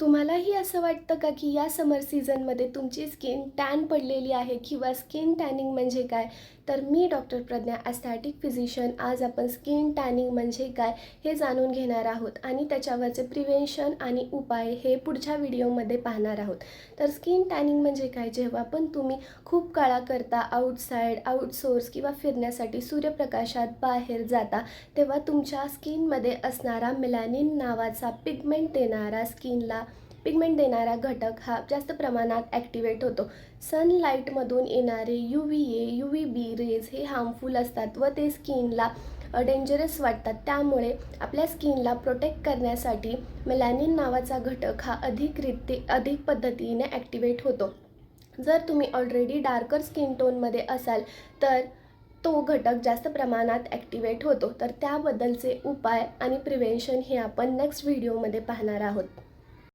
तुम्हालाही असं वाटतं का की या समर सीझनमध्ये तुमची स्किन टॅन पडलेली आहे किंवा स्किन टॅनिंग म्हणजे काय? तर मी डॉक्टर प्रज्ञा ॲस्थेटिक फिजिशियन आज आपण स्किन टॅनिंग म्हणजे काय हे जाणून घेणार आहोत आणि त्याच्यावरचे प्रिव्हेन्शन आणि उपाय हे पुढच्या व्हिडिओमध्ये पाहणार आहोत. तर स्किन टॅनिंग म्हणजे काय? जेव्हा पण तुम्ही खूप काळाकरता आउटसोर्स किंवा फिरण्यासाठी सूर्यप्रकाशात बाहेर जाता, तेव्हा तुमच्या स्किनमध्ये असणारा मेलॅनिन नावाचा पिगमेंट देणारा घटक हा जास्त प्रमाणात ॲक्टिवेट होतो. सनलाईटमधून येणारे UVA, UVB रेज हे हार्मफुल असतात व ते स्किनला डेंजरस वाटतात. त्यामुळे आपल्या स्किनला प्रोटेक्ट करण्यासाठी मेलॅनिन नावाचा घटक हा अधिक पद्धतीने ॲक्टिवेट होतो. जर तुम्ही ऑलरेडी डार्कर स्किन टोनमध्ये असाल तर तो घटक जास्त प्रमाणात ॲक्टिवेट होतो. तर त्याबद्दलचे उपाय आणि प्रिव्हेन्शन हे आपण नेक्स्ट व्हिडिओमध्ये पाहणार आहोत.